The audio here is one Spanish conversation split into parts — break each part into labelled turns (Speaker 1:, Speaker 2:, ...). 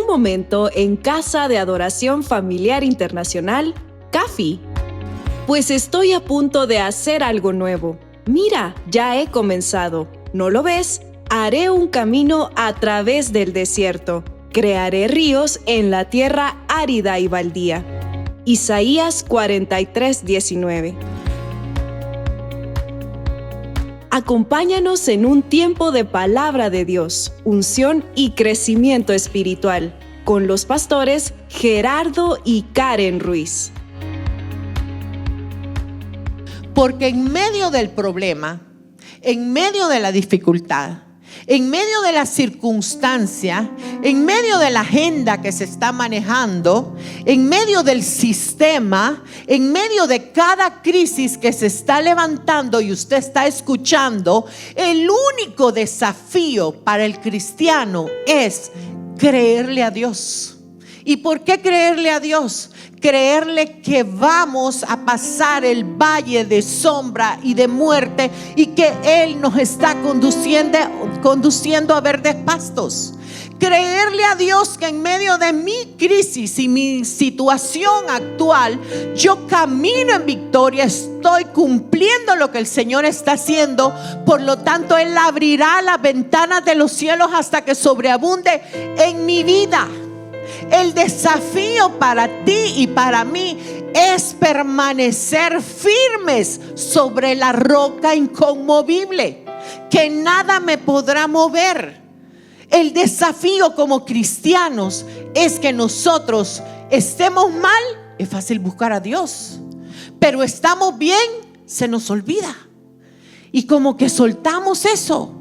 Speaker 1: un momento en Casa de Adoración Familiar Internacional, CAFI. Pues estoy a punto de hacer algo nuevo. Mira, ya he comenzado. ¿No lo ves? Haré un camino a través del desierto. Crearé ríos en la tierra árida y baldía. Isaías 43:19. Acompáñanos en un tiempo de palabra de Dios, unción y crecimiento espiritual, con los pastores Gerardo y Karen Ruiz.
Speaker 2: Porque en medio del problema, en medio de la dificultad, en medio de la circunstancia, en medio de la agenda que se está manejando, en medio del sistema, en medio de cada crisis que se está levantando y usted está escuchando, el único desafío para el cristiano es creerle a Dios. ¿Y por qué creerle a Dios? Creerle que vamos a pasar el valle de sombra y de muerte y que Él nos está conduciendo a verdes pastos. Creerle a Dios que en medio de mi crisis y mi situación actual, yo camino en victoria, estoy cumpliendo lo que el Señor está haciendo. Por lo tanto, Él abrirá las ventanas de los cielos hasta que sobreabunde en mi vida. El desafío para ti y para mí es permanecer firmes sobre la roca inconmovible, que nada me podrá mover. El desafío como cristianos es que nosotros estemos mal, es fácil buscar a Dios, pero estamos bien, se nos olvida y como que soltamos eso.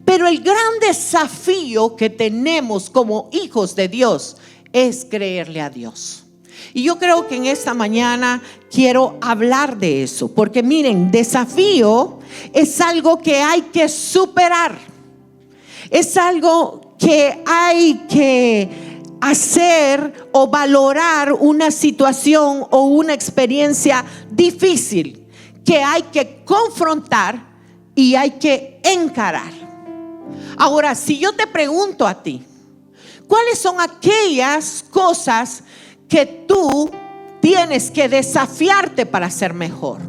Speaker 2: Pero el gran desafío que tenemos como hijos de Dios es creerle a Dios. Y yo creo que en esta mañana quiero hablar de eso, porque miren, desafío es algo que hay que superar. Es algo que hay que hacer o valorar una situación o una experiencia difícil que hay que confrontar y hay que encarar. Ahora, si yo te pregunto a ti, ¿cuáles son aquellas cosas que tú tienes que desafiarte para ser mejor?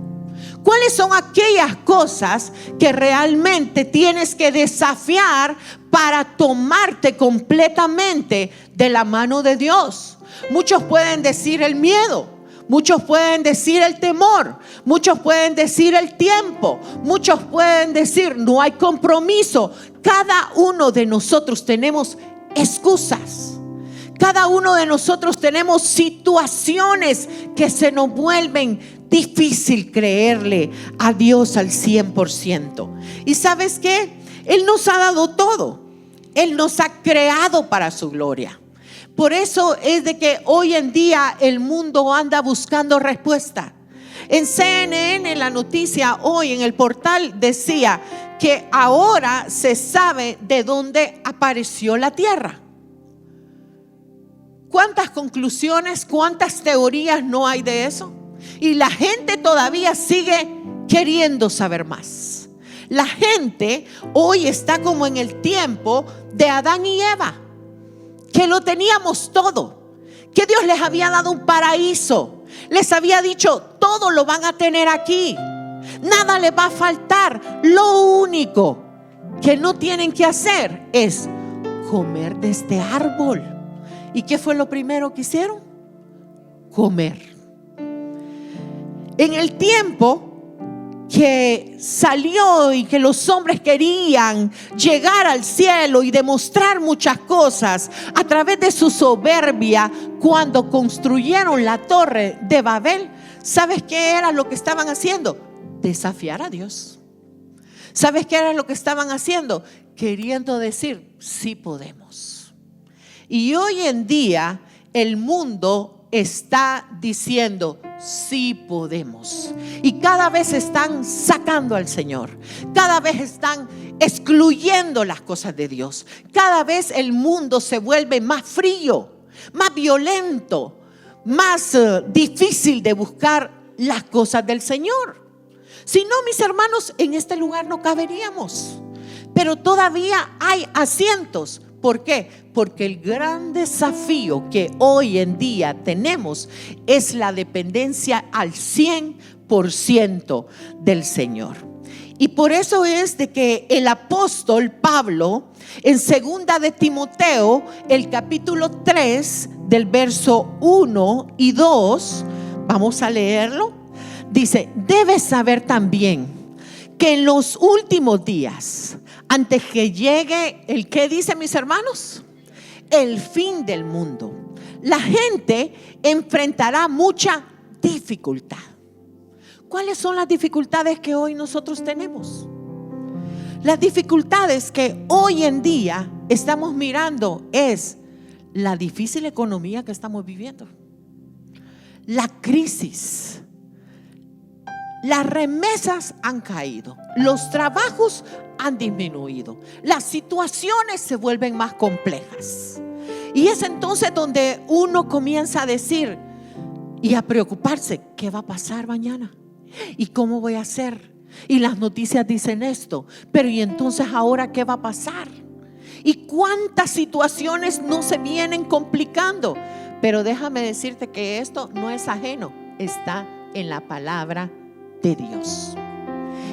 Speaker 2: ¿Cuáles son aquellas cosas que realmente tienes que desafiar para tomarte completamente de la mano de Dios? Muchos pueden decir el miedo. Muchos pueden decir el temor, muchos pueden decir el tiempo, muchos pueden decir no hay compromiso. Cada uno de nosotros tenemos excusas. Cada uno de nosotros tenemos situaciones que se nos vuelven difícil creerle a Dios al 100%. ¿Y sabes qué? Él nos ha dado todo. Él nos ha creado para su gloria. Por eso es de que hoy en día el mundo anda buscando respuesta. En CNN, en la noticia hoy en el portal decía que ahora se sabe de dónde apareció la tierra. ¿Cuántas conclusiones, cuántas teorías no hay de eso? Y la gente todavía sigue queriendo saber más. La gente hoy está como en el tiempo de Adán y Eva, que lo teníamos todo, que Dios les había dado un paraíso, les había dicho todo lo van a tener aquí, nada les va a faltar. Lo único que no tienen que hacer es comer de este árbol. ¿Y qué fue lo primero que hicieron? Comer. En el tiempo que salió y que los hombres querían llegar al cielo y demostrar muchas cosas a través de su soberbia, cuando construyeron la torre de Babel, ¿sabes qué era lo que estaban haciendo? Desafiar a Dios. ¿Sabes qué era lo que estaban haciendo? Queriendo decir, sí podemos. Y hoy en día el mundo está diciendo, sí podemos. Y cada vez están sacando al Señor. Cada vez están excluyendo las cosas de Dios. Cada vez el mundo se vuelve más frío, más violento, más difícil de buscar las cosas del Señor. Si no, mis hermanos, en este lugar no caberíamos. Pero todavía hay asientos ¿Por qué? Porque el gran desafío que hoy en día tenemos es la dependencia al 100% del Señor. Y por eso es de que el apóstol Pablo, en segunda de Timoteo, el capítulo 3, del verso 1 y 2, vamos a leerlo. Dice: debes saber también que en los últimos días, antes que llegue el, ¿qué dice, mis hermanos? El fin del mundo, la gente enfrentará mucha dificultad. ¿Cuáles son las dificultades que hoy nosotros tenemos? Las dificultades que hoy en día estamos mirando es la difícil economía que estamos viviendo, la crisis. Las remesas han caído, los trabajos han disminuido, las situaciones se vuelven más complejas. Y es entonces donde uno comienza a decir y a preocuparse: ¿qué va a pasar mañana? ¿Y cómo voy a hacer? Y las noticias dicen esto, pero ¿y entonces ahora qué va a pasar? ¿Y cuántas situaciones no se vienen complicando? Pero déjame decirte que esto no es ajeno, está en la palabra de Dios.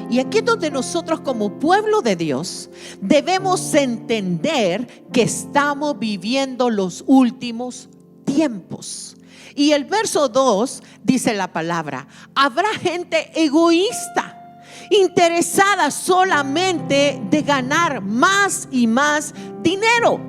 Speaker 2: Y aquí es donde nosotros, como pueblo de Dios, debemos entender que estamos viviendo los últimos tiempos. Y el verso 2 dice la palabra: habrá gente egoísta, interesada solamente de ganar más y más dinero.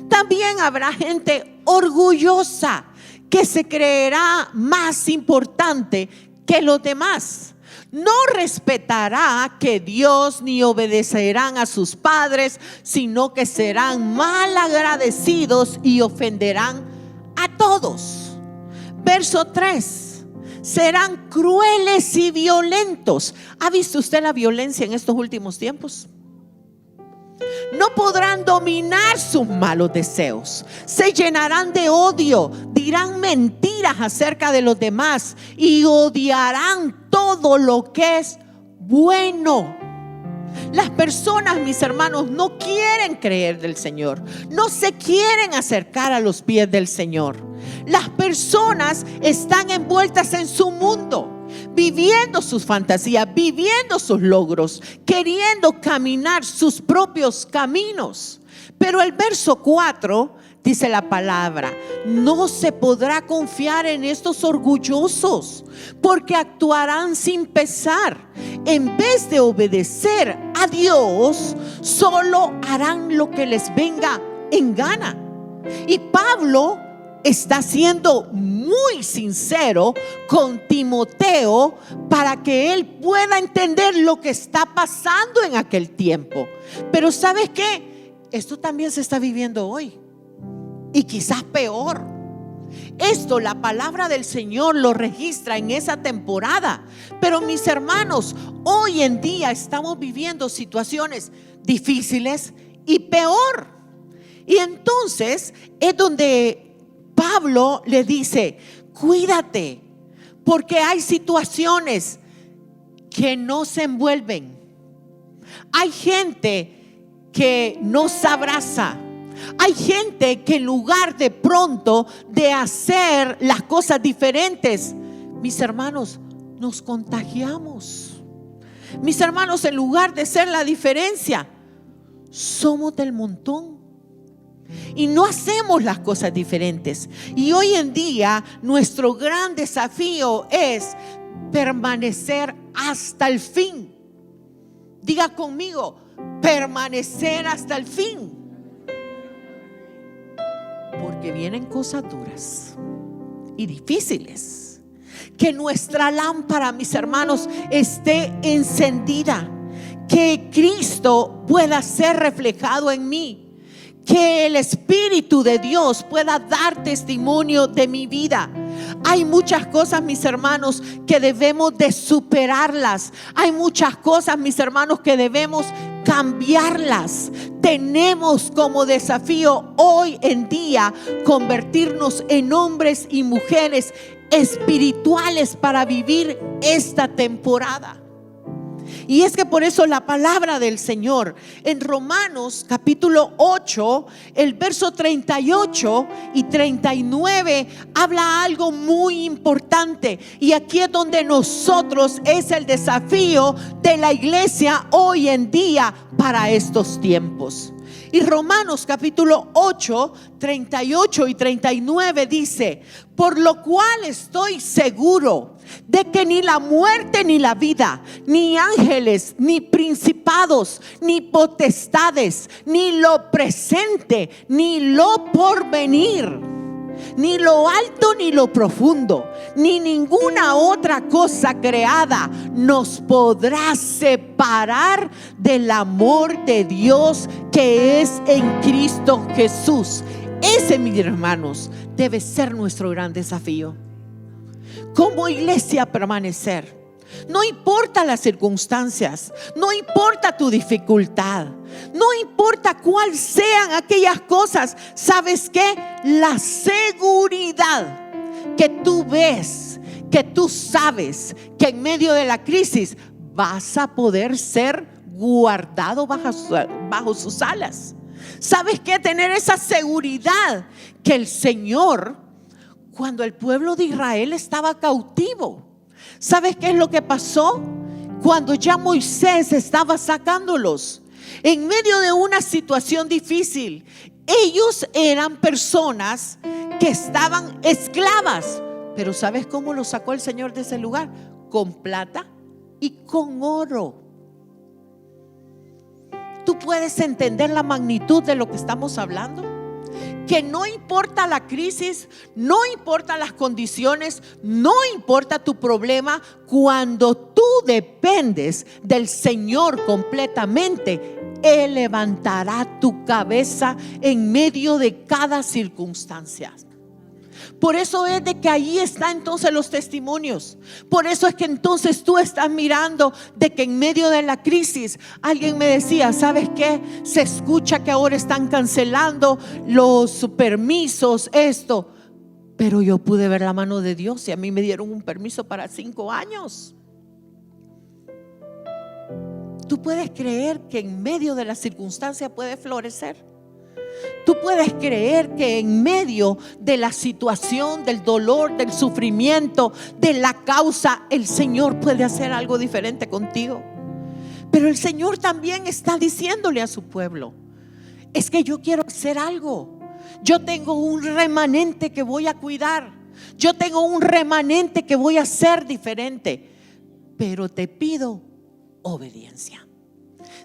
Speaker 2: También habrá gente orgullosa que se creerá más importante que los demás. No respetará que Dios ni obedecerán a sus padres, sino que serán mal agradecidos y ofenderán a todos. Verso 3: serán crueles y violentos. ¿Ha visto usted la violencia en estos últimos tiempos? No podrán dominar sus malos deseos, se llenarán de odio, dirán mentiras acerca de los demás y odiarán todo lo que es bueno. Las personas, mis hermanos, no quieren creer del Señor, no se quieren acercar a los pies del Señor. Las personas están envueltas en su mundo, viviendo sus fantasías, viviendo sus logros, queriendo caminar sus propios caminos. Pero el verso 4 dice la palabra: no se podrá confiar en estos orgullosos, porque actuarán sin pesar. En vez de obedecer a Dios, solo harán lo que les venga en gana. Y Pablo está siendo muy sincero con Timoteo para que él pueda entender lo que está pasando en aquel tiempo. Pero ¿sabes qué? Esto también se está viviendo hoy, y quizás peor. Esto la palabra del Señor lo registra en esa temporada. Pero mis hermanos, hoy en día estamos viviendo situaciones difíciles y peor. Y entonces es donde Pablo le dice: cuídate, porque hay situaciones que no se envuelven. Hay gente que no se abraza. Hay gente que en lugar de pronto de hacer las cosas diferentes, mis hermanos, nos contagiamos. Mis hermanos, en lugar de ser la diferencia, somos del montón y no hacemos las cosas diferentes. Y hoy en día nuestro gran desafío es permanecer hasta el fin. Diga conmigo: permanecer hasta el fin. Porque vienen cosas duras y difíciles. Que nuestra lámpara, mis hermanos, esté encendida. Que Cristo pueda ser reflejado en mí. Que el Espíritu de Dios pueda dar testimonio de mi vida. Hay muchas cosas, mis hermanos, que debemos de superarlas. Hay muchas cosas, mis hermanos, que debemos cambiarlas. Tenemos como desafío hoy en día convertirnos en hombres y mujeres espirituales para vivir esta temporada. Y es que por eso la palabra del Señor en Romanos capítulo 8, el verso 38 y 39 habla algo muy importante. Y aquí es donde nosotros es el desafío de la iglesia hoy en día para estos tiempos. Y Romanos capítulo 8, 38 y 39 dice: por lo cual estoy seguro de que ni la muerte ni la vida, ni ángeles, ni principados, ni potestades, ni lo presente, ni lo porvenir, ni lo alto ni lo profundo, ni ninguna otra cosa creada nos podrá separar del amor de Dios que es en Cristo Jesús. Ese, mis hermanos, debe ser nuestro gran desafío. Como iglesia, permanecer. No importa las circunstancias, no importa tu dificultad, no importa cuáles sean aquellas cosas. ¿Sabes qué? La seguridad que tú ves, que tú sabes que en medio de la crisis vas a poder ser guardado bajo sus alas. ¿Sabes qué? Tener esa seguridad que el Señor, cuando el pueblo de Israel estaba cautivo, ¿sabes qué es lo que pasó? Cuando ya Moisés estaba sacándolos en medio de una situación difícil, ellos eran personas que estaban esclavas. Pero ¿sabes cómo los sacó el Señor de ese lugar? Con plata y con oro. ¿Tú puedes entender la magnitud de lo que estamos hablando? Que no importa la crisis, no importa las condiciones, no importa tu problema, cuando tú dependes del Señor completamente, Él levantará tu cabeza en medio de cada circunstancia. Por eso es de que ahí están entonces los testimonios. Por eso es que entonces tú estás mirando de que en medio de la crisis, alguien me decía: ¿sabes qué? Se escucha que ahora están cancelando los permisos, esto. Pero yo pude ver la mano de Dios y a mí me dieron un permiso para 5 años. Tú puedes creer que en medio de la circunstancia puede florecer. Tú puedes creer que en medio de la situación, del dolor, del sufrimiento, de la causa, el Señor puede hacer algo diferente contigo. Pero el Señor también está diciéndole a su pueblo: es que yo quiero hacer algo. Yo tengo un remanente que voy a cuidar. Yo tengo un remanente que voy a hacer diferente. Pero te pido obediencia.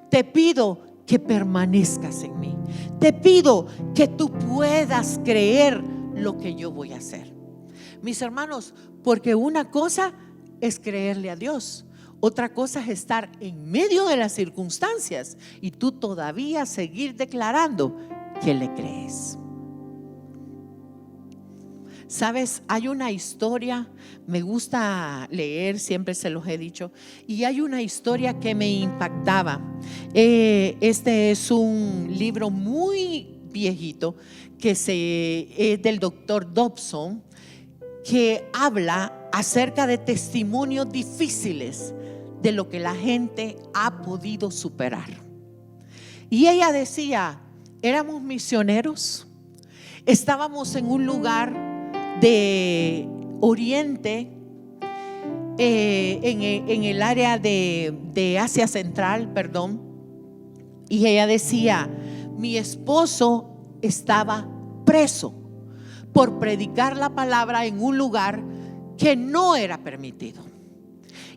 Speaker 2: Te pido que permanezcas en mí. Te pido que tú puedas creer lo que yo voy a hacer. Mis hermanos, porque una cosa es creerle a Dios, otra cosa es estar en medio de las circunstancias y tú todavía seguir declarando que le crees. Sabes, hay una historia, me gusta leer, siempre se los he dicho, y hay una historia que me impactaba. Este es un libro muy viejito que es del doctor Dobson, que habla acerca de testimonios difíciles de lo que la gente ha podido superar. Y ella decía: éramos misioneros, estábamos en un lugar de Oriente, en el área de Asia Central, perdón. Y ella decía: mi esposo estaba preso por predicar la palabra en un lugar que no era permitido.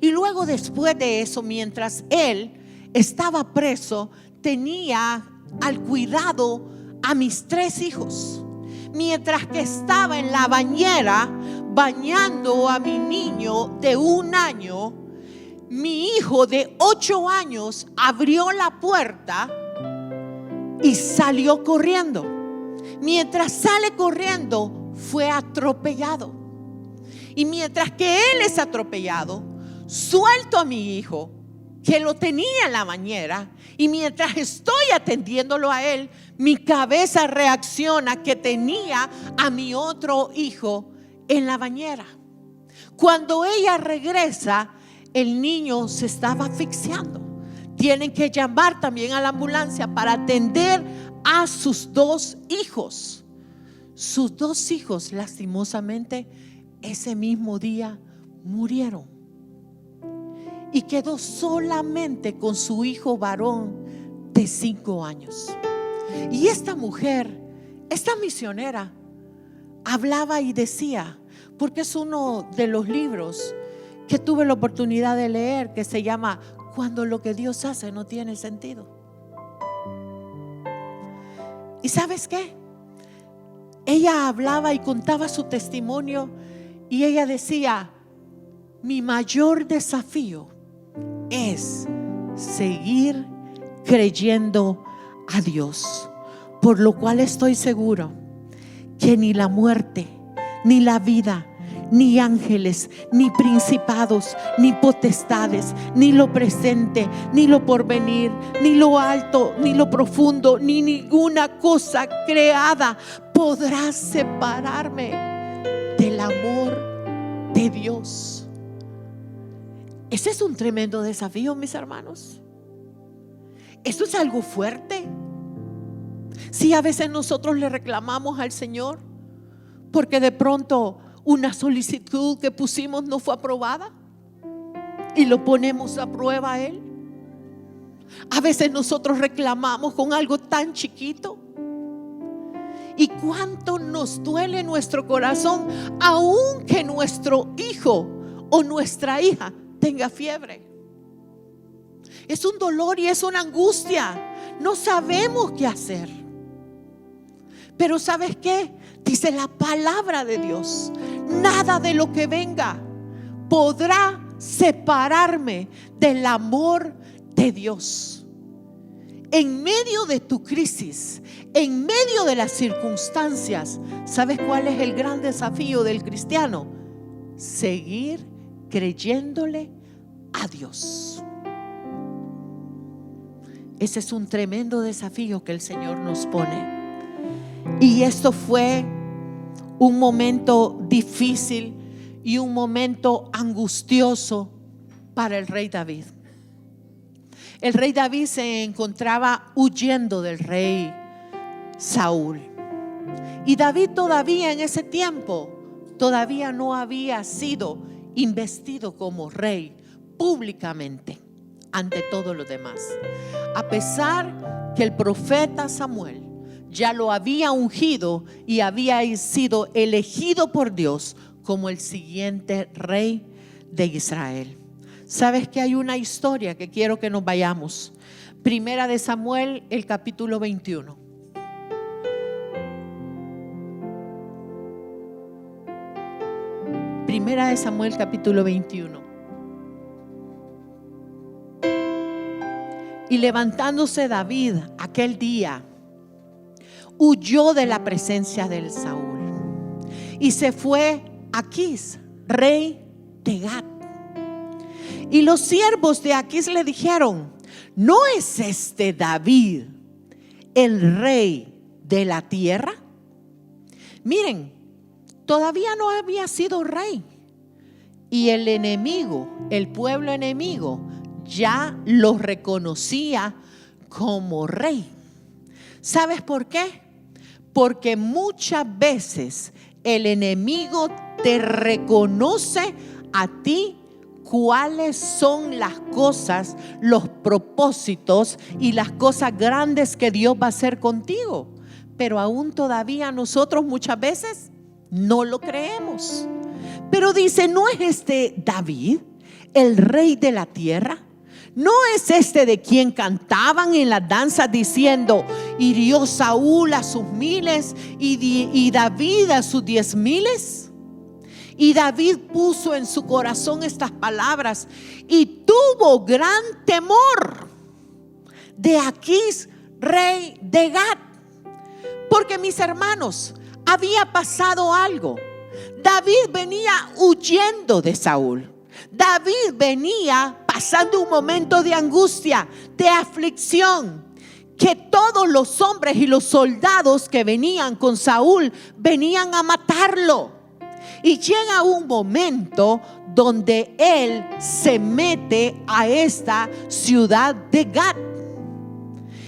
Speaker 2: Y luego, después de eso, mientras él estaba preso, tenía al cuidado a mis 3 hijos. Mientras que estaba en la bañera bañando a mi niño de 1 año, mi hijo de 8 años abrió la puerta y salió corriendo. Mientras sale corriendo, fue atropellado. Y mientras que él es atropellado, suelto a mi hijo, que lo tenía en la bañera, y mientras estoy atendiéndolo a él, mi cabeza reacciona que tenía a mi otro hijo en la bañera. Cuando ella regresa, el niño se estaba asfixiando. Tienen que llamar también a la ambulancia para atender a sus 2 hijos. Sus 2 hijos, lastimosamente, ese mismo día murieron. Y quedó solamente con su hijo varón de 5 años. Y esta mujer, esta misionera, hablaba y decía, porque es uno de los libros que tuve la oportunidad de leer, que se llama Cuando lo que Dios hace no tiene sentido. ¿Y sabes qué? Ella hablaba y contaba su testimonio, y ella decía: mi mayor desafío es seguir creyendo a Dios, por lo cual estoy seguro que ni la muerte, ni la vida, ni ángeles, ni principados, ni potestades, ni lo presente, ni lo porvenir, ni lo alto, ni lo profundo, ni ninguna cosa creada podrá separarme del amor de Dios. Ese es un tremendo desafío, mis hermanos. Esto es algo fuerte. Sí, a veces nosotros le reclamamos al Señor porque de pronto una solicitud que pusimos no fue aprobada y lo ponemos a prueba a Él. A veces nosotros reclamamos con algo tan chiquito. Y cuánto nos duele nuestro corazón, aunque nuestro hijo o nuestra hija tenga fiebre. Es un dolor y es una angustia. No sabemos qué hacer. Pero ¿sabes qué? Dice la palabra de Dios: nada de lo que venga podrá separarme del amor de Dios. En medio de tu crisis, en medio de las circunstancias, ¿sabes cuál es el gran desafío del cristiano? Seguir creyéndole a Dios. Ese es un tremendo desafío que el Señor nos pone. Y esto fue un momento difícil y un momento angustioso para el rey David. El rey David se encontraba huyendo del rey Saúl. Y David todavía en ese tiempo todavía no había sido investido como rey públicamente ante todos los demás. A pesar que el profeta Samuel ya lo había ungido y había sido elegido por Dios como el siguiente rey de Israel. ¿Sabes que hay una historia que quiero que nos vayamos? Primera de Samuel, el capítulo 21. Primera de Samuel, capítulo 21. Y levantándose David aquel día, huyó de la presencia del Saúl y se fue a Aquis, rey de Gat. Y los siervos de Aquis le dijeron: ¿no es este David el rey de la tierra? Miren, todavía no había sido rey, y el enemigo, el pueblo enemigo, ya lo reconocía como rey. ¿Sabes por qué? Porque muchas veces el enemigo te reconoce a ti cuáles son las cosas, los propósitos y las cosas grandes que Dios va a hacer contigo. Pero aún todavía nosotros muchas veces no lo creemos. Pero dice: ¿no es este David el rey de la tierra? ¿No es este de quien cantaban en las danzas diciendo: hirió Saúl a sus 1000 y David a sus 10,000? Y David puso en su corazón estas palabras y tuvo gran temor de Aquis, rey de Gat. Porque, mis hermanos, había pasado algo. David venía huyendo de Saúl. David venía pasando un momento de angustia, de aflicción, que todos los hombres y los soldados que venían con Saúl venían a matarlo. Y llega un momento donde él se mete a esta ciudad de Gat.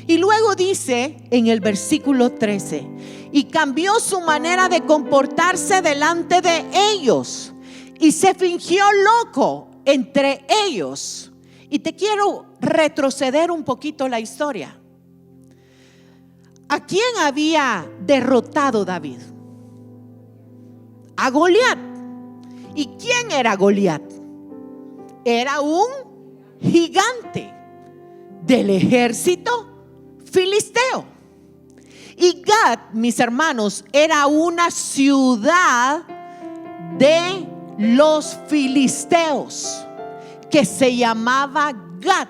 Speaker 2: Y luego dice en el versículo 13: y cambió su manera de comportarse delante de ellos y se fingió loco entre ellos. Y te quiero retroceder un poquito la historia. ¿A quién había derrotado David? A Goliat. ¿Y quién era Goliat? Era un gigante del ejército filisteo. Y Gat, mis hermanos, era una ciudad de los filisteos que se llamaba Gat.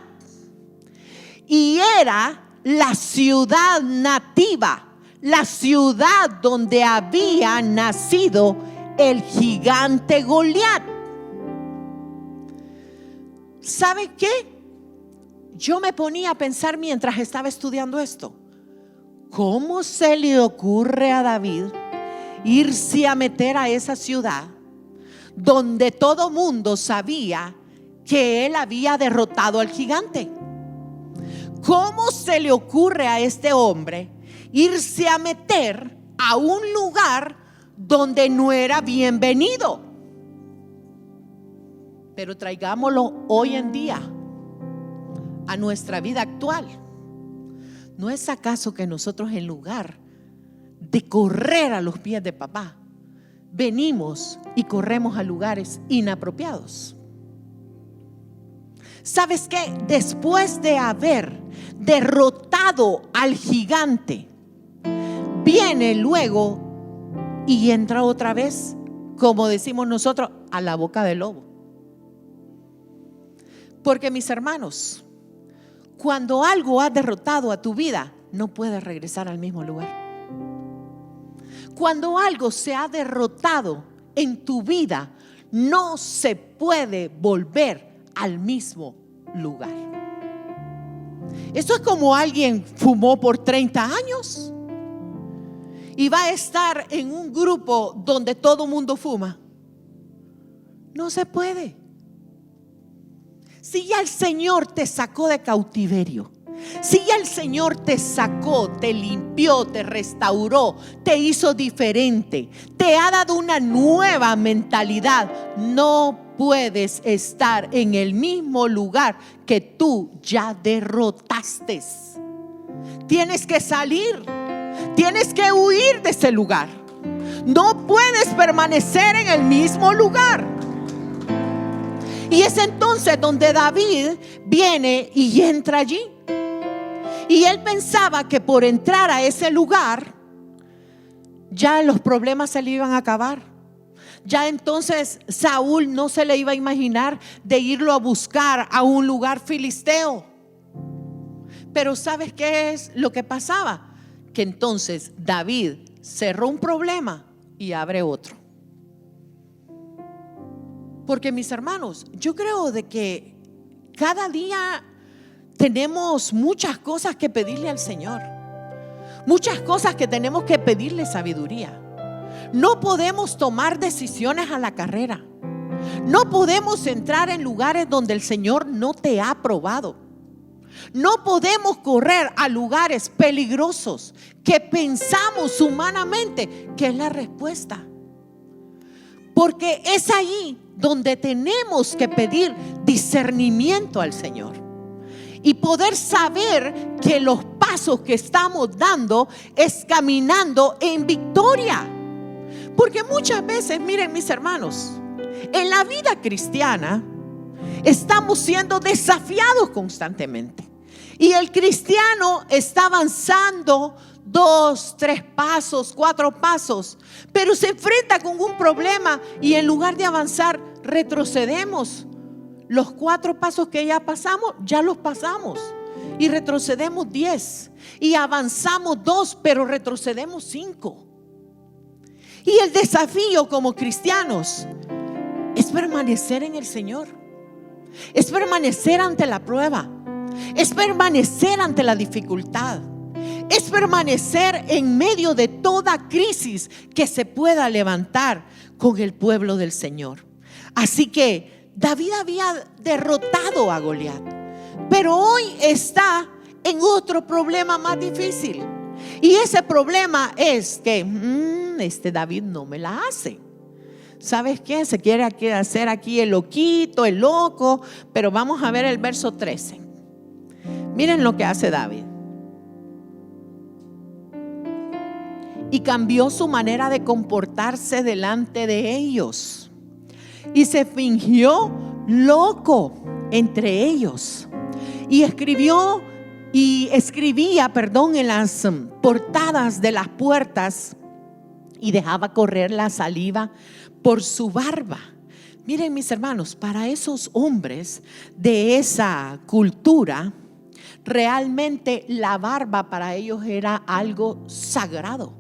Speaker 2: Y era la ciudad nativa, la ciudad donde había nacido el gigante Goliat. ¿Sabe qué? Yo me ponía a pensar mientras estaba estudiando esto: ¿cómo se le ocurre a David irse a meter a esa ciudad donde todo mundo sabía que él había derrotado al gigante? ¿Cómo se le ocurre a este hombre irse a meter a un lugar donde no era bienvenido? Pero traigámoslo hoy en día a nuestra vida actual. ¿No es acaso que nosotros, en lugar de correr a los pies de papá, venimos y corremos a lugares inapropiados? ¿Sabes qué? Después de haber derrotado al gigante, viene luego y entra otra vez, como decimos nosotros, a la boca del lobo. Porque, mis hermanos, cuando algo ha derrotado a tu vida, no puedes regresar al mismo lugar. Cuando algo se ha derrotado en tu vida, no se puede volver al mismo lugar. Esto es como alguien fumó por 30 años y va a estar en un grupo donde todo mundo fuma. No se puede. Si ya el Señor te sacó de cautiverio, si ya el Señor te sacó, te limpió, te restauró, te hizo diferente, te ha dado una nueva mentalidad, no puedes estar en el mismo lugar que tú ya derrotaste. Tienes que salir, tienes que huir de ese lugar. No puedes permanecer en el mismo lugar. Y es entonces donde David viene y entra allí. Y él pensaba que por entrar a ese lugar ya los problemas se le iban a acabar. Ya entonces Saúl no se le iba a imaginar de irlo a buscar a un lugar filisteo. Pero ¿sabes qué es lo que pasaba? Que entonces David cerró un problema y abre otro. Porque, mis hermanos, yo creo de que cada día tenemos muchas cosas que pedirle al Señor, muchas cosas que tenemos que pedirle sabiduría. No podemos tomar decisiones a la carrera. No podemos entrar en lugares donde el Señor no te ha probado. No podemos correr a lugares peligrosos que pensamos humanamente que es la respuesta. Porque es ahí donde tenemos que pedir discernimiento al Señor y poder saber que los pasos que estamos dando es caminando en victoria. Porque muchas veces, miren, mis hermanos, en la vida cristiana estamos siendo desafiados constantemente. Y el cristiano está avanzando 2, 3 pasos, 4 pasos, pero se enfrenta con un problema y en lugar de avanzar, retrocedemos. Los 4 pasos que ya pasamos, ya los pasamos y retrocedemos 10 y avanzamos 2, pero retrocedemos 5. Y el desafío como cristianos es permanecer en el Señor, es permanecer ante la prueba, es permanecer ante la dificultad, es permanecer en medio de toda crisis que se pueda levantar con el pueblo del Señor. Así que David había derrotado a Goliat, pero hoy está en otro problema más difícil. Y ese problema es que este David no me la hace. ¿Sabes qué? Se quiere hacer aquí el loquito, el loco. Pero vamos a ver el verso 13. Miren lo que hace David. Y cambió su manera de comportarse delante de ellos, y se fingió loco entre ellos, y escribía, en las portadas de las puertas, y dejaba correr la saliva por su barba. Miren, mis hermanos, para esos hombres de esa cultura, realmente la barba para ellos era algo sagrado,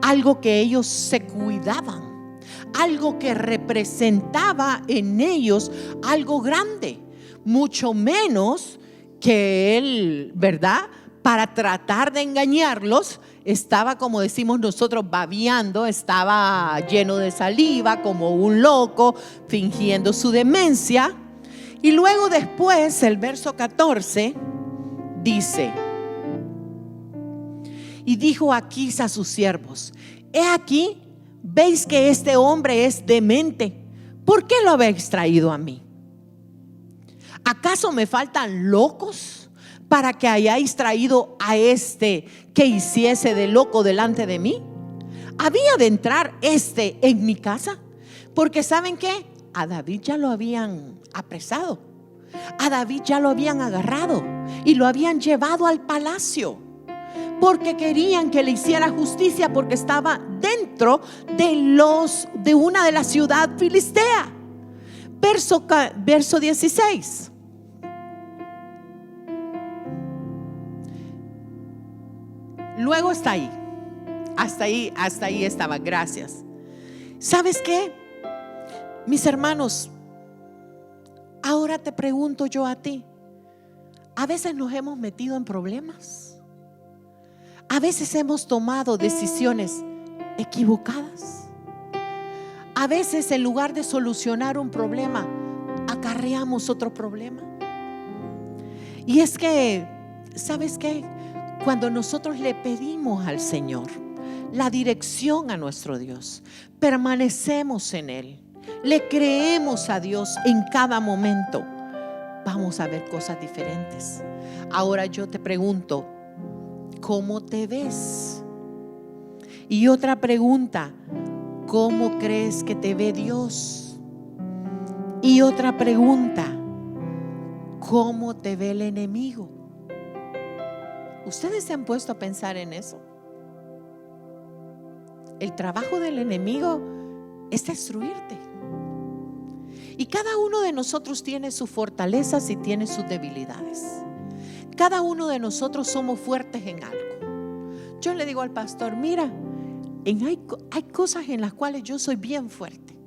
Speaker 2: algo que ellos se cuidaban, algo que representaba en ellos algo grande, mucho menos que él, ¿verdad? Para tratar de engañarlos, estaba, como decimos nosotros, babeando, estaba lleno de saliva como un loco, fingiendo su demencia. Y luego después, el verso 14 dice: y dijo a Aquis a sus siervos: he aquí, veis que este hombre es demente. ¿Por qué lo habéis traído a mí? ¿Acaso me faltan locos para que hayáis traído a este que hiciese de loco delante de mí? ¿Había de entrar en mi casa? Porque ¿saben qué? A David ya lo habían apresado, a David ya lo habían agarrado y lo habían llevado al palacio, porque querían que le hiciera justicia, porque estaba dentro de una de las ciudades filistea. Verso 16. Luego está ahí. Hasta ahí estaba. Gracias. ¿Sabes qué? Mis hermanos, ahora te pregunto yo a ti: a veces nos hemos metido en problemas, a veces hemos tomado decisiones equivocadas, a veces en lugar de solucionar un problema acarreamos otro problema. Y es que, ¿sabes qué? Cuando nosotros le pedimos al Señor la dirección a nuestro Dios, permanecemos en Él, le creemos a Dios en cada momento, vamos a ver cosas diferentes. Ahora yo te pregunto: ¿cómo te ves? Y otra pregunta: ¿cómo crees que te ve Dios? Y otra pregunta: ¿cómo te ve el enemigo? ¿Ustedes se han puesto a pensar en eso? El trabajo del enemigo es destruirte. Y cada uno de nosotros tiene sus fortalezas y tiene sus debilidades. Cada uno de nosotros somos fuertes en algo. Yo le digo al pastor: mira, hay cosas en las cuales yo soy bien fuerte,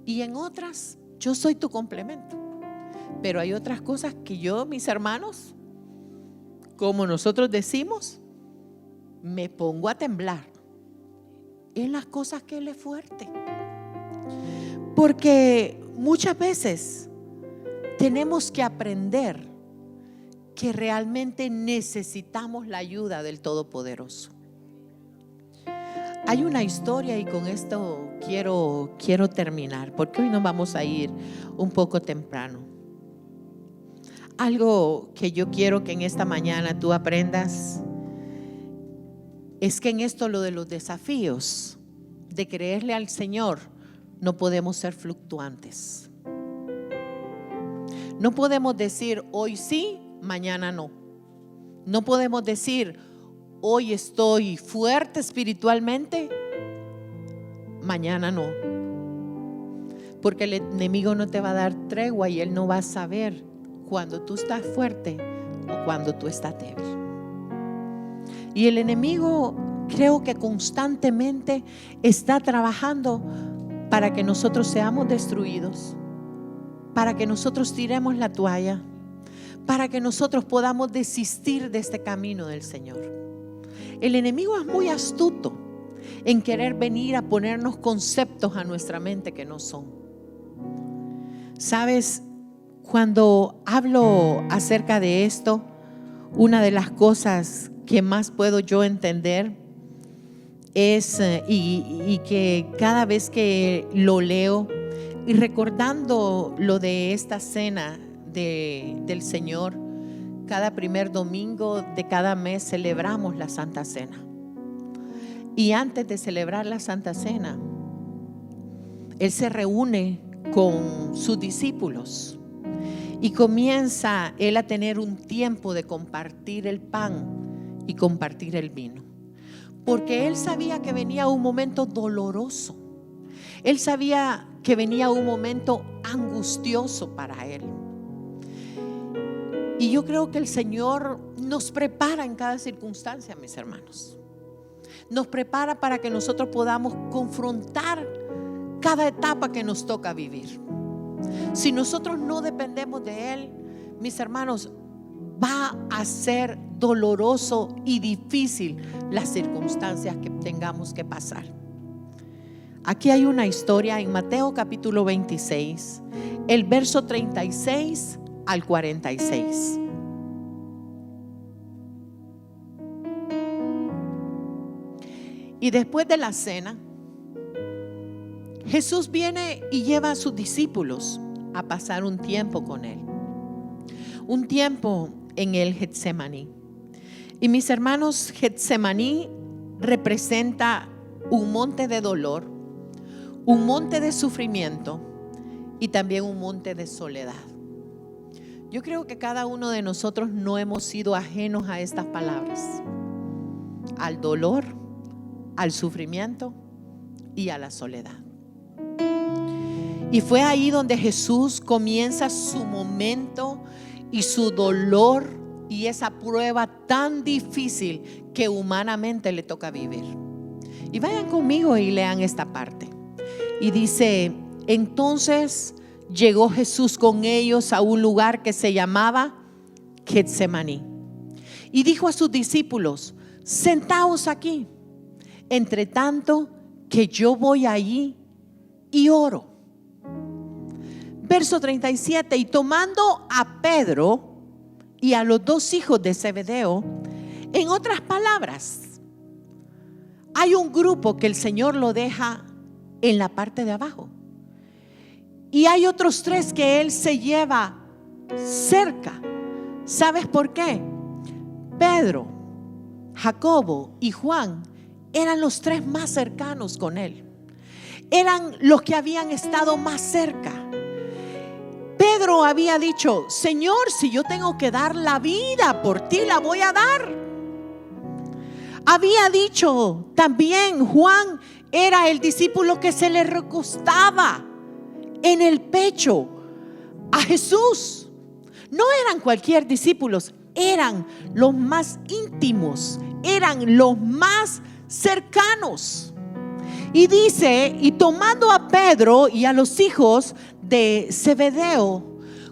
Speaker 2: y en otras yo soy tu complemento. Pero hay otras cosas que yo, mis hermanos, como nosotros decimos, me pongo a temblar en las cosas que Él es fuerte. Porque muchas veces tenemos que aprender que realmente necesitamos la ayuda del Todopoderoso. Hay una historia, y con esto quiero terminar, porque hoy nos vamos a ir un poco temprano. Algo que yo quiero que en esta mañana tú aprendas es que en esto, lo de los desafíos, de creerle al Señor, no podemos ser fluctuantes. No podemos decir hoy sí, mañana no. No podemos decir hoy estoy fuerte espiritualmente, mañana no. Porque el enemigo no te va a dar tregua y él no va a saber cuando tú estás fuerte o cuando tú estás débil. Y el enemigo, creo que constantemente está trabajando para que nosotros seamos destruidos, para que nosotros tiremos la toalla, para que nosotros podamos desistir de este camino del Señor. El enemigo es muy astuto en querer venir a ponernos conceptos a nuestra mente que no son. ¿Sabes? Cuando hablo acerca de esto, una de las cosas que más puedo yo entender es, y que cada vez que lo leo y recordando lo de esta cena del Señor, cada primer domingo de cada mes celebramos la Santa Cena. Y antes de celebrar la Santa Cena, Él se reúne con sus discípulos y comienza Él a tener un tiempo de compartir el pan y compartir el vino, porque Él sabía que venía un momento doloroso. Él sabía que venía un momento angustioso para Él. Y yo creo que el Señor nos prepara en cada circunstancia, mis hermanos. Nos prepara para que nosotros podamos confrontar cada etapa que nos toca vivir. Si nosotros no dependemos de Él, mis hermanos, va a ser doloroso y difícil las circunstancias que tengamos que pasar. Aquí hay una historia en Mateo capítulo 26, el verso 36 al 46. Y después de la cena, Jesús viene y lleva a sus discípulos a pasar un tiempo con Él. Un tiempo en el Getsemaní. Y mis hermanos, Getsemaní representa un monte de dolor, un monte de sufrimiento y también un monte de soledad. Yo creo que cada uno de nosotros no hemos sido ajenos a estas palabras, al dolor, al sufrimiento y a la soledad. Y fue ahí donde Jesús comienza su momento y su dolor y esa prueba tan difícil que humanamente le toca vivir. Y vayan conmigo y lean esta parte. Y dice: entonces llegó Jesús con ellos a un lugar que se llamaba Getsemaní. Y dijo a sus discípulos: sentaos aquí, entre tanto que yo voy allí y oro. Verso 37: y tomando a Pedro y a los dos hijos de Zebedeo, en otras palabras, hay un grupo que el Señor lo deja en la parte de abajo, y hay otros tres que Él se lleva cerca. ¿Sabes por qué? Pedro, Jacobo y Juan eran los tres más cercanos con Él. Eran los que habían estado más cerca. Pedro había dicho: Señor, si yo tengo que dar la vida por ti, la voy a dar. Había dicho también Juan, era el discípulo que se le recostaba en el pecho a Jesús. No eran cualquier discípulos, eran los más íntimos, eran los más cercanos. Y dice: y tomando a Pedro y a los hijos de Zebedeo,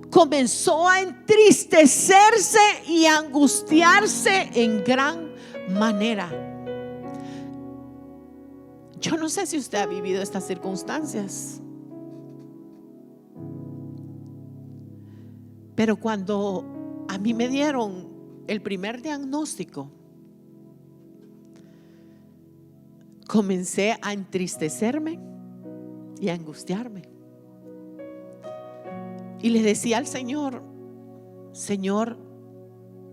Speaker 2: comenzó a entristecerse y a angustiarse en gran manera. Yo no sé si usted ha vivido estas circunstancias, pero cuando a mí me dieron el primer diagnóstico, comencé a entristecerme y a angustiarme. Y le decía al Señor: Señor,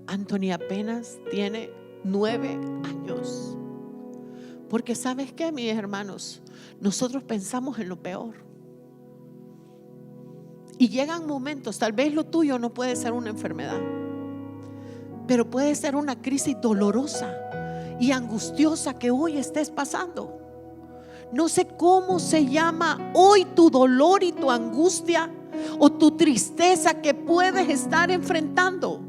Speaker 2: Anthony apenas tiene 9 años. Porque ¿sabes qué, mis hermanos? Nosotros pensamos en lo peor. Y llegan momentos, tal vez lo tuyo no puede ser una enfermedad, pero puede ser una crisis dolorosa y angustiosa que hoy estés pasando. No sé cómo se llama hoy tu dolor y tu angustia o tu tristeza que puedes estar enfrentando.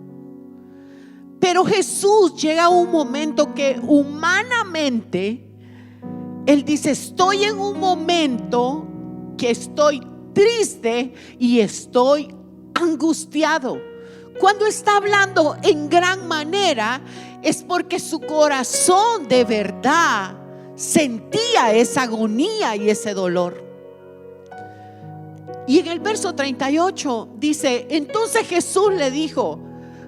Speaker 2: Pero Jesús llega a un momento que humanamente Él dice: estoy en un momento que estoy triste y estoy angustiado. Cuando está hablando en gran manera, es porque su corazón de verdad sentía esa agonía y ese dolor. Y en el verso 38 dice: entonces Jesús le dijo: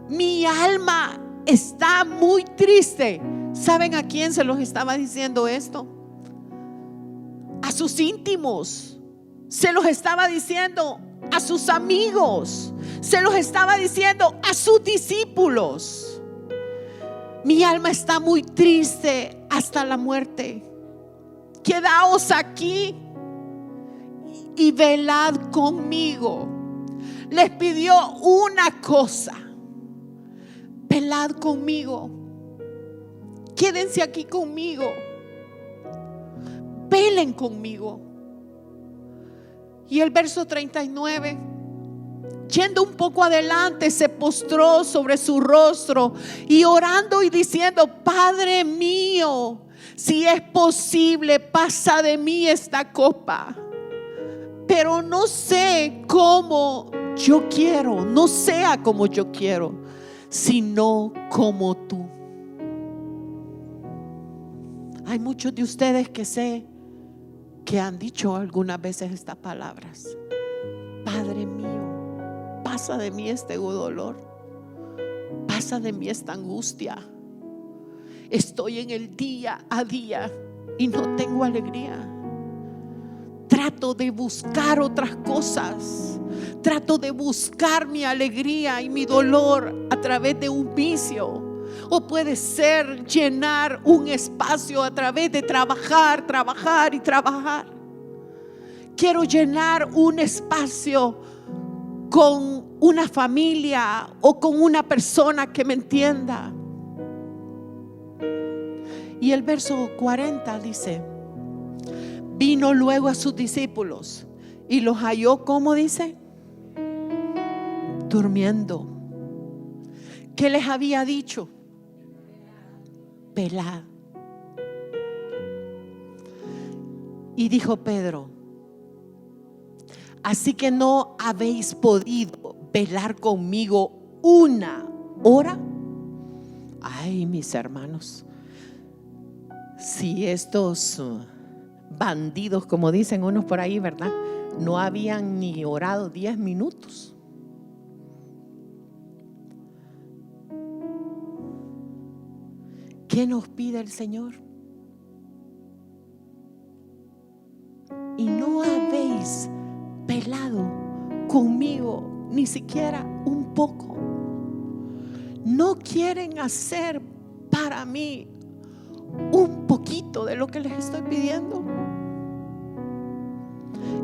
Speaker 2: mi alma está muy triste. ¿Saben a quién se los estaba diciendo esto? A sus íntimos. Se los estaba diciendo a sus amigos. Se los estaba diciendo a sus discípulos. Mi alma está muy triste hasta la muerte. Quedaos aquí y velad conmigo. Les pidió una cosa: velad conmigo. Quédense aquí conmigo. Velen conmigo. Y el verso 39, yendo un poco adelante, se postró sobre su rostro y orando y diciendo: Padre mío, si es posible, pasa de mí esta copa, pero no sé cómo yo quiero, no sea como yo quiero, sino como tú. Hay muchos de ustedes que sé que han dicho algunas veces estas palabras: Padre mío, pasa de mí este dolor, pasa de mí esta angustia. Estoy en el día a día y no tengo alegría. Trato de buscar otras cosas. Trato de buscar mi alegría y mi dolor a través de un vicio. O puede ser llenar un espacio a través de trabajar, trabajar y trabajar. Quiero llenar un espacio con una familia o con una persona que me entienda. Y el verso 40 dice: vino luego a sus discípulos y los halló, ¿cómo dice? Durmiendo. ¿Qué les había dicho? Velad. Y dijo Pedro: así que no habéis podido velar conmigo una hora. Ay, mis hermanos, si estos bandidos, como dicen unos por ahí, ¿verdad?, no habían ni orado 10 minutos. ¿Qué nos pide el Señor? Y no habéis velado conmigo ni siquiera un poco. No quieren hacer para mí un poquito de lo que les estoy pidiendo.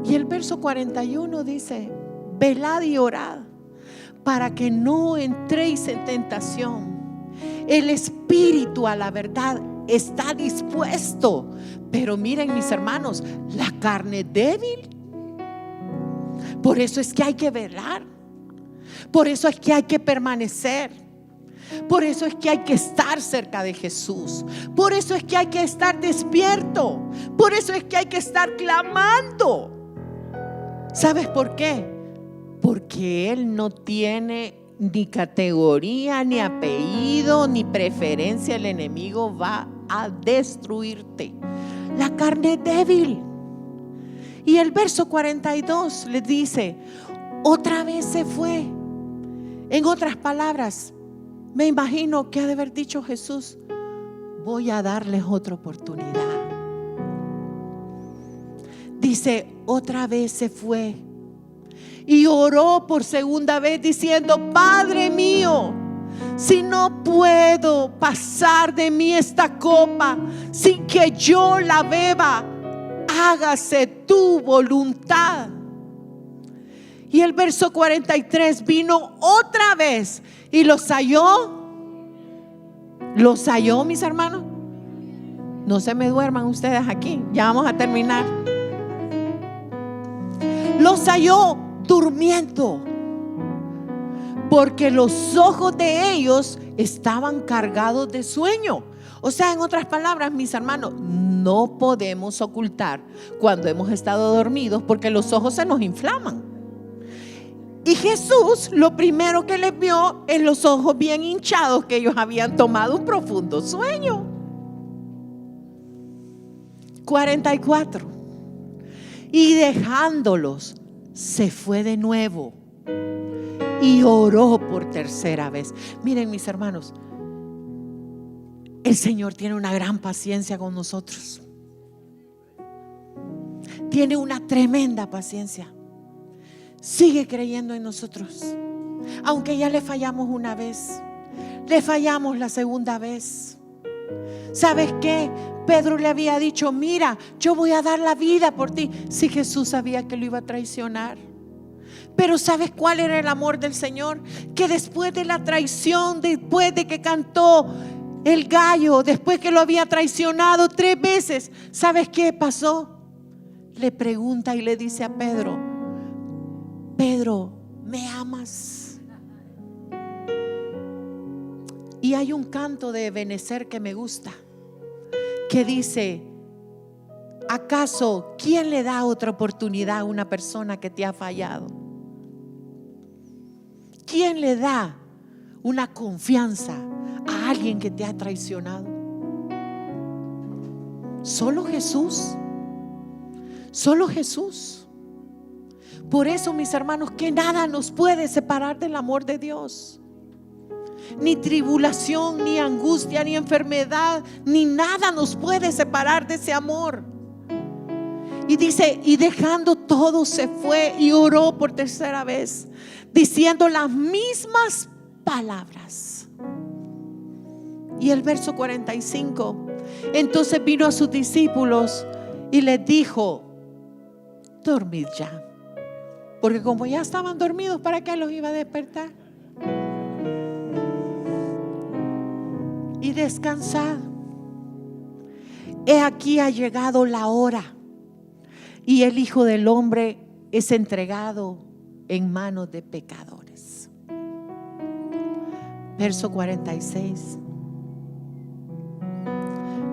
Speaker 2: Y el verso 41 dice: velad y orad para que no entréis en tentación. El espíritu, a la verdad, está dispuesto, pero miren, mis hermanos, la carne es débil. Por eso es que hay que velar. Por eso es que hay que permanecer. Por eso es que hay que estar cerca de Jesús. Por eso es que hay que estar despierto. Por eso es que hay que estar clamando. ¿Sabes por qué? Porque Él no tiene ni categoría, ni apellido, ni preferencia. El enemigo va a destruirte. La carne es débil. Y el verso 42 les dice: otra vez se fue. En otras palabras, me imagino que ha de haber dicho Jesús: voy a darles otra oportunidad. Dice: otra vez se fue y oró por segunda vez diciendo: Padre mío, si no puedo pasar de mí esta copa sin que yo la beba, hágase tu voluntad. Y el verso 43 vino otra vez y los halló. ¿Los halló, mis hermanos? No se me duerman ustedes aquí, ya vamos a terminar. Los halló durmiendo, porque los ojos de ellos estaban cargados de sueño. O sea, en otras palabras, mis hermanos, no podemos ocultar cuando hemos estado dormidos, porque los ojos se nos inflaman. Y Jesús lo primero que les vio en los ojos bien hinchados, que ellos habían tomado un profundo sueño. 44. Y dejándolos, se fue de nuevo y oró por tercera vez. Miren, mis hermanos, el Señor tiene una gran paciencia con nosotros. Tiene una tremenda paciencia. Sigue creyendo en nosotros. Aunque ya le fallamos una vez, le fallamos la segunda vez. ¿Sabes qué? Pedro le había dicho: mira, yo voy a dar la vida por ti. Si Jesús sabía que lo iba a traicionar. Pero ¿sabes cuál era el amor del Señor? Que después de la traición, después de que cantó el gallo, después que lo había traicionado 3 veces, ¿sabes qué pasó? Le pregunta y le dice a Pedro: Pedro, ¿me amas? Y hay un canto de Ebenezer que me gusta, que dice: ¿acaso quién le da otra oportunidad a una persona que te ha fallado? ¿Quién le da una confianza a alguien que te ha traicionado? Solo Jesús. Solo Jesús. Por eso, mis hermanos, que nada nos puede separar del amor de Dios. Ni tribulación, ni angustia, ni enfermedad, ni nada nos puede separar de ese amor. Y dice: y dejando todo se fue y oró por tercera vez, diciendo las mismas palabras. Y el verso 45: entonces vino a sus discípulos y les dijo: dormid ya. Porque como ya estaban dormidos, ¿para qué los iba a despertar? Y descansad. He aquí ha llegado la hora, y el Hijo del Hombre es entregado en manos de pecadores. Verso 46: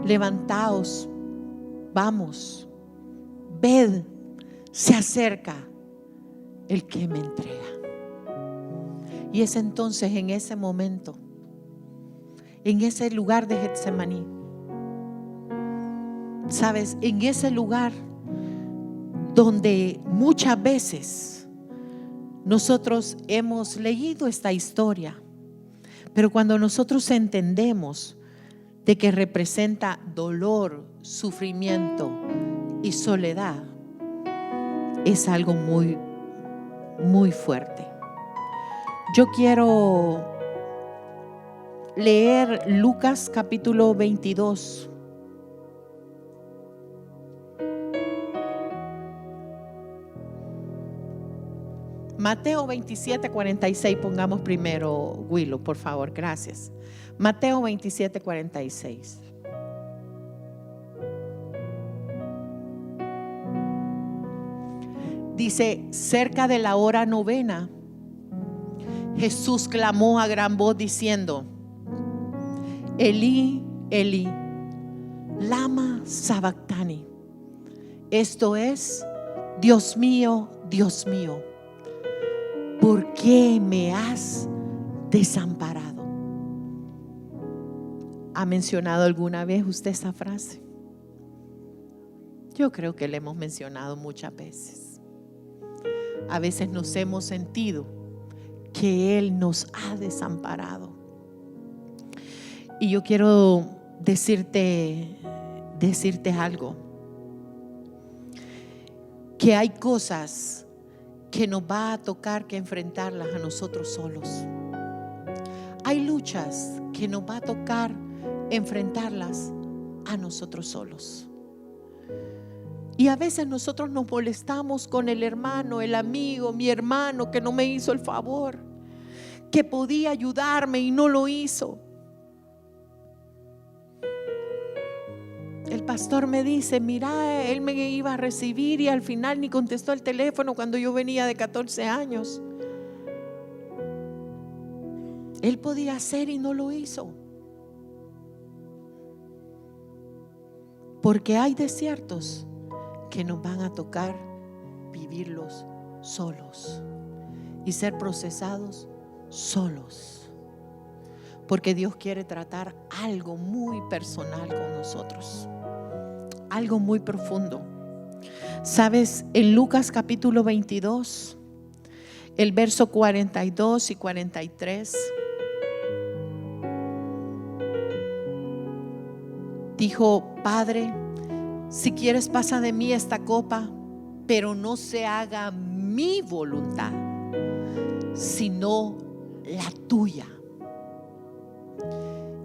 Speaker 2: levantaos, vamos, ved, se acerca el que me entrega. Y es entonces, en ese momento, en ese lugar de Getsemaní, sabes, en ese lugar donde muchas veces nosotros hemos leído esta historia, pero cuando nosotros entendemos de que representa dolor, sufrimiento y soledad, es algo muy, muy fuerte. Yo quiero leer Lucas capítulo 22. Mateo 27, 46, pongamos primero, Willow, por favor, gracias. Mateo 27, 46. Dice: cerca de la hora novena, Jesús clamó a gran voz diciendo: Elí, Elí, lama sabactani. Esto es: Dios mío, ¿por qué me has desamparado? ¿Ha mencionado alguna vez usted esa frase? Yo creo que la hemos mencionado muchas veces. A veces nos hemos sentido que Él nos ha desamparado. Y yo quiero decirte algo, que hay cosas que nos va a tocar que enfrentarlas a nosotros solos. Hay luchas que nos va a tocar enfrentarlas a nosotros solos. Y a veces nosotros nos molestamos con el hermano, el amigo, mi hermano que no me hizo el favor, que podía ayudarme y no lo hizo. El pastor me dice: mira, él me iba a recibir y al final ni contestó el teléfono cuando yo venía de 14 años. Él podía hacer y no lo hizo. Porque hay desiertos que nos van a tocar vivirlos solos. y ser procesados solos. Porque Dios quiere tratar algo muy personal con nosotros, algo muy profundo. Sabes, en Lucas capítulo 22, el verso 42 y 43, dijo: Padre, si quieres, pasa de mí esta copa, pero no se haga mi voluntad, sino la tuya.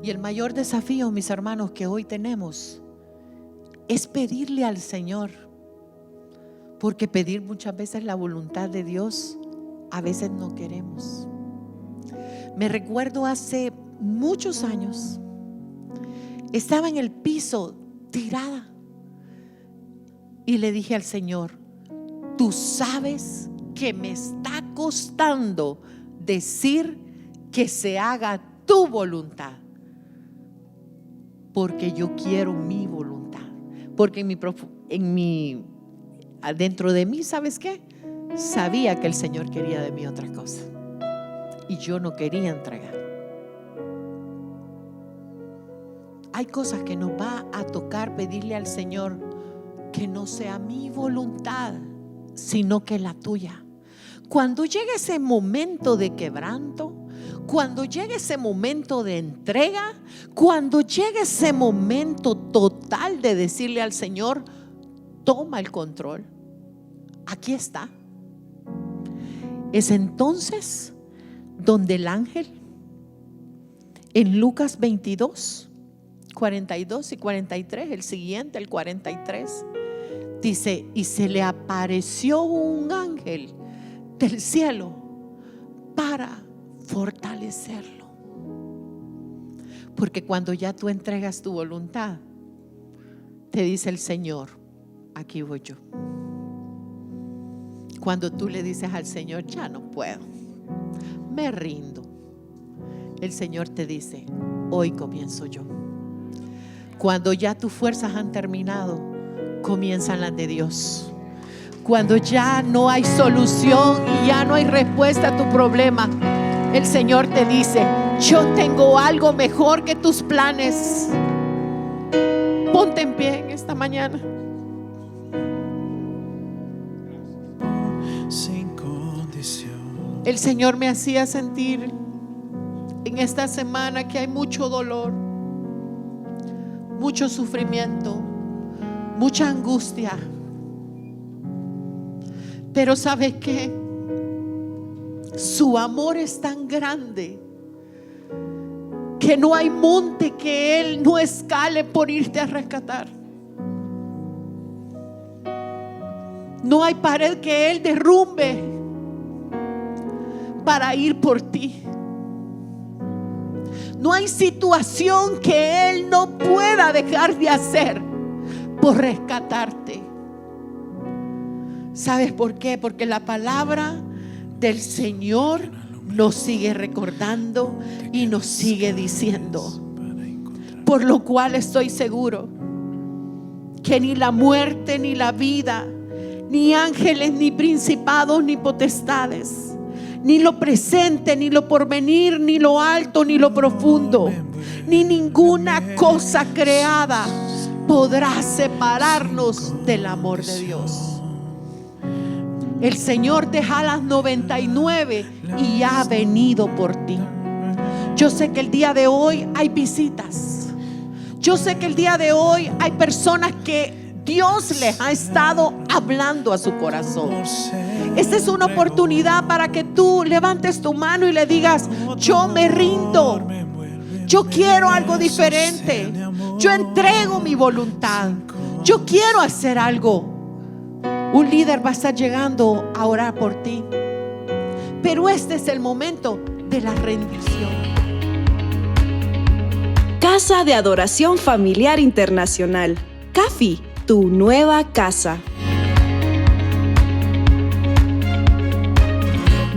Speaker 2: Y el mayor desafío, mis hermanos, que hoy tenemos es pedirle al Señor, porque pedir muchas veces la voluntad de Dios, a veces no queremos. Me recuerdo hace muchos años, estaba en el piso tirada y le dije al Señor: tú sabes que me está costando decir que se haga tu voluntad, porque yo quiero mi voluntad, porque adentro de mí, ¿sabes qué? Sabía que el Señor quería de mí otra cosa y yo no quería entregar. Hay cosas que nos va a tocar pedirle al Señor que no sea mi voluntad, sino que la tuya. Cuando llegue ese momento de quebranto, cuando llegue ese momento de entrega, cuando llegue ese momento total de decirle al Señor: toma el control, aquí está, es entonces donde el ángel, en Lucas 22, 42 y 43, el siguiente, el 43, dice: y se le apareció un ángel del cielo para fortalecerlo. Porque cuando ya tú entregas tu voluntad, te dice el Señor: aquí voy yo. Cuando tú le dices al Señor: ya no puedo, me rindo, el Señor te dice: hoy comienzo yo. Cuando ya tus fuerzas han terminado, comienzan las de Dios. Cuando ya no hay solución y ya no hay respuesta a tu problema, el Señor te dice: yo tengo algo mejor que tus planes. Ponte en pie en esta mañana.
Speaker 3: Sin condición.
Speaker 2: El Señor me hacía sentir en esta semana que hay mucho dolor, mucho sufrimiento, mucha angustia. Pero ¿sabes qué? Su amor es tan grande que no hay monte que Él no escale por irte a rescatar. No hay pared que Él derrumbe para ir por ti. No hay situación que Él no pueda dejar de hacer por rescatarte. ¿Sabes por qué? Porque la palabra del Señor nos sigue recordando y nos sigue diciendo: por lo cual estoy seguro que ni la muerte, ni la vida, ni ángeles, ni principados, ni potestades, ni lo presente, ni lo porvenir, ni lo alto, ni lo profundo, ni ninguna cosa creada podrá separarnos del amor de Dios. El Señor deja las 99 y ha venido por ti. Yo sé que el día de hoy hay visitas. Yo sé que el día de hoy hay personas que Dios les ha estado hablando a su corazón. Esta es una oportunidad para que tú levantes tu mano y le digas: yo me rindo, yo quiero algo diferente, yo entrego mi voluntad, yo quiero hacer algo. Un líder va a estar llegando a orar por ti, pero este es el momento de la rendición.
Speaker 1: Casa de Adoración Familiar Internacional, CAFI, tu nueva casa.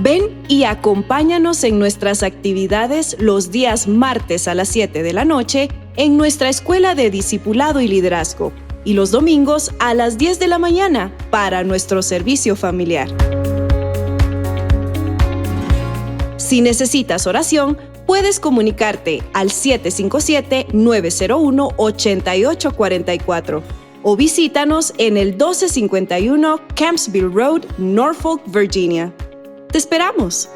Speaker 1: Ven y acompáñanos en nuestras actividades los días martes a las 7 de la noche en nuestra Escuela de Discipulado y Liderazgo, y los domingos a las 10 de la mañana para nuestro servicio familiar. Si necesitas oración, puedes comunicarte al 757-901-8844 o visítanos en el 1251 Campsville Road, Norfolk, Virginia. ¡Te esperamos!